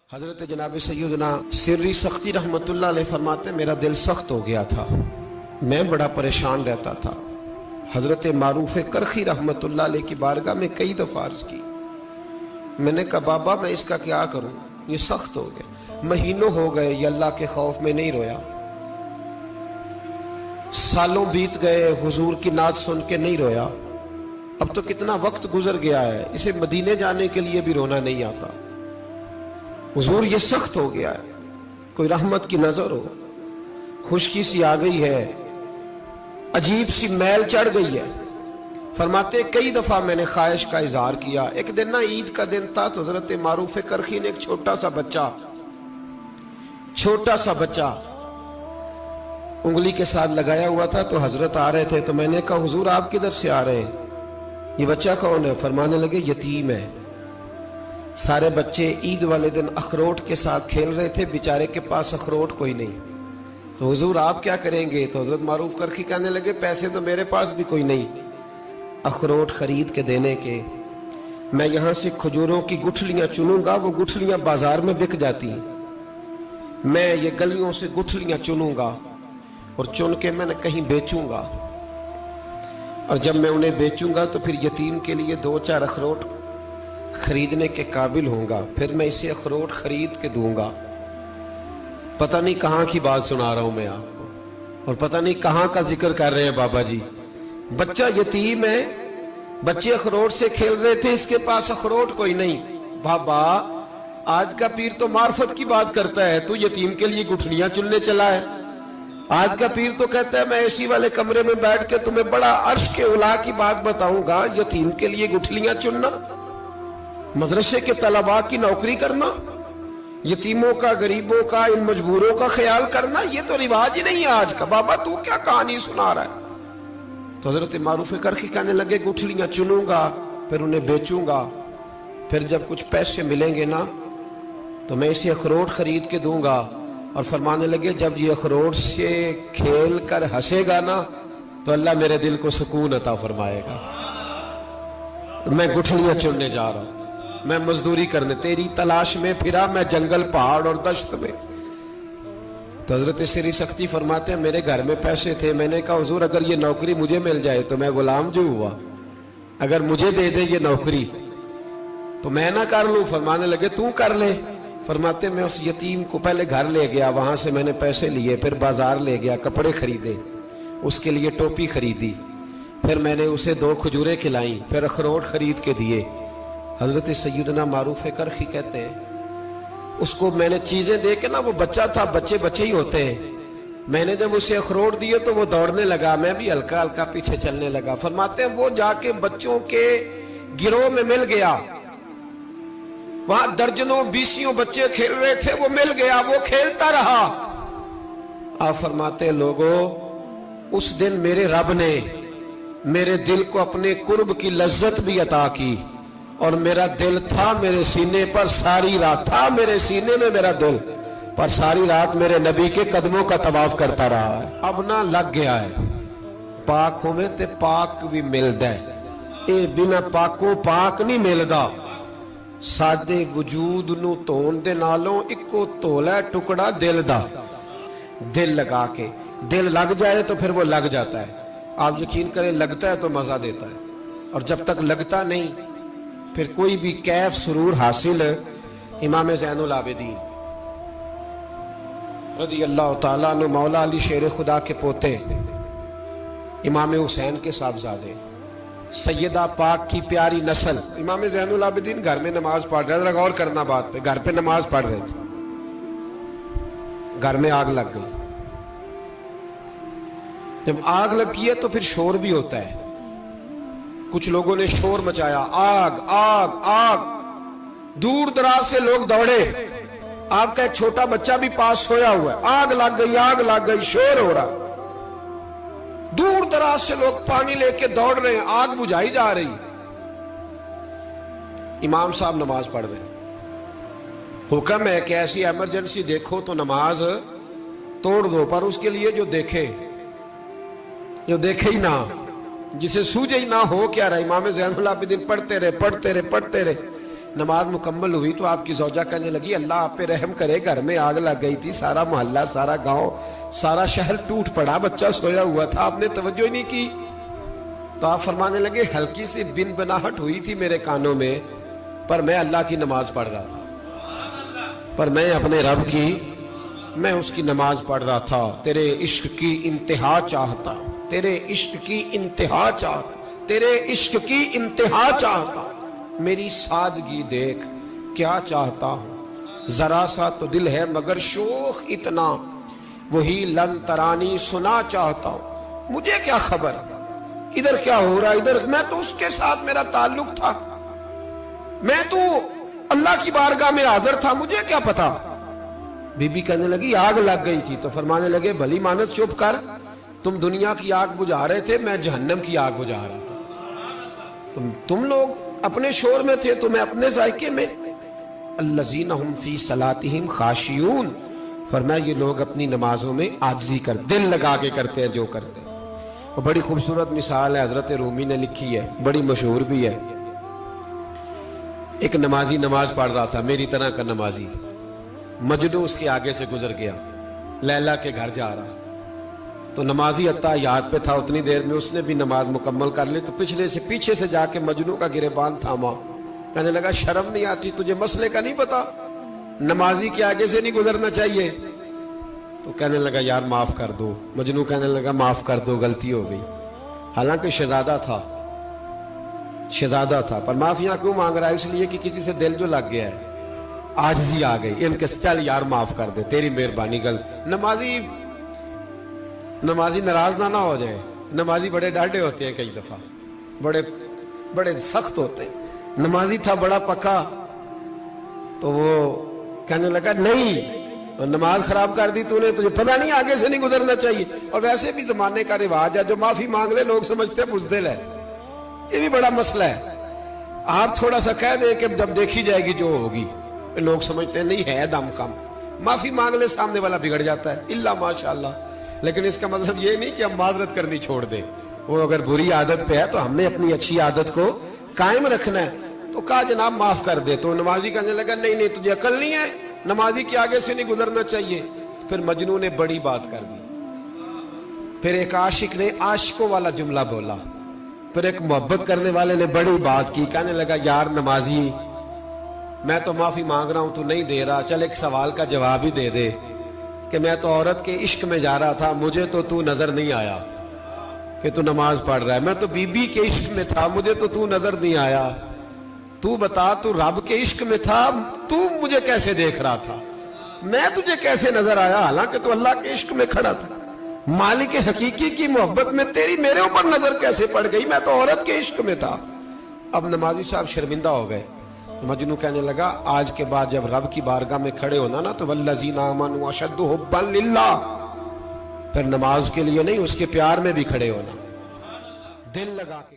حضرت جناب سیدنا سری سختی رحمت اللہ علیہ فرماتے میرا دل سخت ہو گیا تھا، میں بڑا پریشان رہتا تھا۔ حضرت معروف کرخی رحمت اللہ علیہ کی بارگاہ میں کئی دفعہ عرض کی، میں نے کہا بابا میں اس کا کیا کروں، یہ سخت ہو گیا، مہینوں ہو گئے یہ اللہ کے خوف میں نہیں رویا، سالوں بیت گئے حضور کی نعت سن کے نہیں رویا، اب تو کتنا وقت گزر گیا ہے، اسے مدینے جانے کے لیے بھی رونا نہیں آتا، حضور یہ سخت ہو گیا ہے، کوئی رحمت کی نظر ہو، خشکی سی آ گئی ہے، عجیب سی میل چڑھ گئی ہے۔ فرماتے کئی دفعہ میں نے خواہش کا اظہار کیا۔ ایک دن نا عید کا دن تھا تو حضرت معروف کرخی نے ایک چھوٹا سا بچہ انگلی کے ساتھ لگایا ہوا تھا، تو حضرت آ رہے تھے تو میں نے کہا حضور آپ کدھر سے آ رہے ہیں، یہ بچہ کون ہے؟ فرمانے لگے یتیم ہے۔ سارے بچے عید والے دن اخروٹ کے ساتھ کھیل رہے تھے، بیچارے کے پاس اخروٹ کوئی نہیں، تو حضور آپ کیا کریں گے؟ تو حضرت معروف کرخی کہنے لگے پیسے تو میرے پاس بھی کوئی نہیں اخروٹ خرید کے دینے کے، میں یہاں سے کھجوروں کی گٹھلیاں چنوں گا، وہ گٹھلیاں بازار میں بک جاتی ہیں، میں یہ گلیوں سے گٹھلیاں چنوں گا اور چن کے میں نے کہیں بیچوں گا، اور جب میں انہیں بیچوں گا تو پھر یتیم کے لیے 2-4 اخروٹ خریدنے کے قابل ہوں گا، پھر میں اسے اخروٹ خرید کے دوں گا۔ پتہ نہیں کہاں کی بات سنا رہا ہوں میں آپ کو، اور پتہ نہیں کہاں کا ذکر کر رہے ہیں بابا جی۔ بچہ یتیم ہے، بچے اخروٹ سے کھیل رہے تھے، اس کے پاس اخروٹ کوئی نہیں۔ بابا آج کا پیر تو معرفت کی بات کرتا ہے، تو یتیم کے لیے گٹھلیاں چننے چلا ہے۔ آج کا پیر تو کہتا ہے میں اسی والے کمرے میں بیٹھ کے تمہیں بڑا عرش کے اعلیٰ کی بات بتاؤں گا، یتیم کے لیے گٹھلیاں چننا، مدرسے کے طلباء کی نوکری کرنا، یتیموں کا، غریبوں کا، ان مجبوروں کا خیال کرنا، یہ تو رواج ہی نہیں ہے آج کا۔ بابا تو کیا کہانی سنا رہا ہے؟ تو حضرت معروف کرخی کہنے لگے گٹھلیاں چنوں گا، پھر انہیں بیچوں گا، پھر جب کچھ پیسے ملیں گے نا تو میں اسے اخروٹ خرید کے دوں گا، اور فرمانے لگے جب یہ اخروٹ سے کھیل کر ہنسے گا نا تو اللہ میرے دل کو سکون عطا فرمائے گا۔ میں گٹھلیاں چننے جا رہا ہوں، میں مزدوری کرنے، تیری تلاش میں پھرا میں جنگل، پہاڑ اور دشت میں۔ تو حضرت سری سختی فرماتے ہیں میرے گھر میں پیسے تھے، میں نے کہا حضور اگر یہ نوکری مجھے مل جائے تو میں غلام جو ہوا، اگر مجھے دے دے یہ نوکری تو میں نہ کر لوں؟ فرمانے لگے تو کر لے۔ فرماتے میں اس یتیم کو پہلے گھر لے گیا، وہاں سے میں نے پیسے لیے، پھر بازار لے گیا، کپڑے خریدے، اس کے لیے ٹوپی خریدی، پھر میں نے اسے 2 کھجوریں کھلائیں، پھر اخروٹ خرید کے دیے۔ حضرت سیدنا معروف کرخی کہتے ہیں اس کو میں نے چیزیں دے کے نا، وہ بچہ تھا، بچے ہی ہوتے ہیں، میں نے جب اسے اخروٹ دیے تو وہ دوڑنے لگا، میں بھی ہلکا ہلکا پیچھے چلنے لگا۔ فرماتے ہیں وہ جا کے بچوں کے گروہ میں مل گیا، وہاں درجنوں 20 بچے کھیل رہے تھے، وہ مل گیا، وہ کھیلتا رہا۔ آپ فرماتے لوگوں اس دن میرے رب نے میرے دل کو اپنے قرب کی لذت بھی عطا کی، اور میرا دل تھا میرے سینے پر ساری رات، تھا میرے سینے میں میرا دل، پر ساری رات میرے نبی کے قدموں کا طواف کرتا رہا ہے۔ اب نہ لگ گیا ہے، پاک ہوئے تے پاک بھی ملدا ہے، اے بنا پاکوں پاک نہیں ملدا۔ سادے وجود نو تون دے نالوں اکو تولا ٹکڑا دل دا، دل لگا کے، دل لگ جائے تو پھر وہ لگ جاتا ہے۔ آپ یقین کریں لگتا ہے تو مزہ دیتا ہے، اور جب تک لگتا نہیں پھر کوئی بھی کیف سرور حاصل۔ امام زین العابدین رضی اللہ تعالیٰ عنہ مولا علی شیر خدا کے پوتے، امام حسین کے صاحبزادے، سیدہ پاک کی پیاری نسل، امام زین العابدین گھر میں نماز پڑھ رہے تھے، غور کرنا بات پہ، گھر پہ نماز پڑھ رہے تھے، گھر میں آگ لگ گئی۔ جب آگ لگی ہے تو پھر شور بھی ہوتا ہے، کچھ لوگوں نے شور مچایا، آگ آگ آگ، دور دراز سے لوگ دوڑے، آپ کا ایک چھوٹا بچہ بھی پاس سویا ہوا ہے، آگ لگ گئی، شور ہو رہا، دور دراز سے لوگ پانی لے کے دوڑ رہے ہیں، آگ بجھائی جا رہی، امام صاحب نماز پڑھ رہے ہیں۔ حکم ہے کہ ایسی ایمرجنسی دیکھو تو نماز توڑ دو، پر اس کے لیے جو دیکھے ہی نہ، جسے سوجے ہی نہ ہو کیا رہا۔ امام زین العابدین پڑھتے رہے، نماز مکمل ہوئی تو آپ کی زوجہ کہنے لگی اللہ آپ پہ رحم کرے، گھر میں آگ لگ گئی تھی، سارا محلہ، سارا گاؤں، سارا شہر ٹوٹ پڑا، بچہ سویا ہوا تھا، آپ نے توجہ ہی نہیں کی۔ تو آپ فرمانے لگے ہلکی سی بن بناہٹ ہوئی تھی میرے کانوں میں، پر میں اللہ کی نماز پڑھ رہا تھا، پر میں اپنے رب کی، میں اس کی نماز پڑھ رہا تھا، تیرے عشق کی انتہا چاہتا، تیرے عشق کی انتہا چاہتا، تیرے عشق کی انتہا چاہتا، میری سادگی دیکھ کیا چاہتا ہوں، ذرا سا تو دل ہے مگر شوخ اتنا، وہی لن ترانی سنا چاہتا ہوں، مجھے کیا خبر ادھر کیا ہو رہا، ادھر میں تو اس کے ساتھ میرا تعلق تھا، میں تو اللہ کی بارگاہ میں حاضر تھا، مجھے کیا پتا۔ بی بی کہنے لگی آگ لگ گئی تھی، تو فرمانے لگے بھلی مانس چپ کر، تم دنیا کی آگ بجھا رہے تھے، میں جہنم کی آگ بجھا رہا تھا، تم لوگ اپنے شور میں تھے تو میں اپنے ذائقے میں۔ الذین ہم فی صلاتہم خاشعون، فرمایا یہ لوگ اپنی نمازوں میں عاجزی کر، دل لگا کے کرتے ہیں جو کرتے ہیں۔ اور بڑی خوبصورت مثال ہے، حضرت رومی نے لکھی ہے، بڑی مشہور بھی ہے۔ ایک نمازی نماز پڑھ رہا تھا، میری طرح کا نمازی، مجنو اس کے آگے سے گزر گیا، لیلا کے گھر جا رہا، تو نمازی اتحیات پہ تھا، اتنی دیر میں اس نے بھی نماز مکمل کر لی، تو پیچھے سے جا کے مجنو کا گریبان تھاما، کہنے لگا شرم نہیں آتی تجھے، مسئلے کا نہیں پتا، نمازی کے آگے سے نہیں گزرنا چاہیے؟ تو کہنے لگا یار معاف کر دو، مجنو کہنے لگا معاف کر دو، غلطی ہو گئی، حالانکہ شہزادہ تھا، پر معافیاں کیوں مانگ رہا ہے؟ اس لیے کہ کسی سے دل جو لگ گیا ہے، عاجزی آ گئی، ان کے چل یار معاف کر دے، تیری مہربانی، نمازی ناراض نہ ہو جائے، نمازی بڑے ڈاڈے ہوتے ہیں، کئی دفعہ بڑے سخت ہوتے ہیں، نمازی تھا بڑا پکا، تو وہ کہنے لگا نہیں، نماز خراب کر دی تو نے، تجھے پتہ نہیں آگے سے نہیں گزرنا چاہیے، اور ویسے بھی زمانے کا رواج ہے، جو معافی مانگ لے لوگ سمجھتے ہیں بزدل ہے، یہ بھی بڑا مسئلہ ہے۔ آپ تھوڑا سا کہہ دیں کہ جب دیکھی جائے گی جو ہوگی، لوگ سمجھتے ہیں نہیں ہے دم کم، معافی مانگ لے سامنے والا بگڑ جاتا ہے، الا ماشاءاللہ، لیکن اس کا مطلب یہ نہیں کہ ہم معذرت کرنی چھوڑ دیں، وہ اگر بری عادت پہ ہے تو ہم نے اپنی اچھی عادت کو قائم رکھنا ہے، تو کہا جناب معاف کر دے، تو نمازی کہنے لگا نہیں تجھے عقل نہیں ہے، نمازی کے آگے سے نہیں گزرنا چاہیے۔ پھر مجنون نے بڑی بات کر دی، پھر ایک عاشق نے عاشقوں والا جملہ بولا، پھر ایک محبت کرنے والے نے بڑی بات کی، کہنے لگا یار نمازی میں تو معافی مانگ رہا ہوں تو نہیں دے رہا، چل ایک سوال کا جواب ہی دے دے کہ میں تو عورت کے عشق میں جا رہا تھا، مجھے تو نظر نہیں آیا کہ تو نماز پڑھ رہا ہے، میں تو بی بی کے عشق میں تھا، مجھے تو نظر نہیں آیا، تو بتا تو رب کے عشق میں تھا، تو مجھے کیسے دیکھ رہا تھا، میں تجھے کیسے نظر آیا، حالانکہ تو اللہ کے عشق میں کھڑا تھا، مالک حقیقی کی محبت میں تیری میرے اوپر نظر کیسے پڑ گئی، میں تو عورت کے عشق میں تھا۔ اب نمازی صاحب شرمندہ ہو گئے، مجنو کہنے لگا آج کے بعد جب رب کی بارگاہ میں کھڑے ہونا نا تو والذین آمنوا اشد حبا للہ، پھر نماز کے لیے نہیں، اس کے پیار میں بھی کھڑے ہونا، دل لگا کے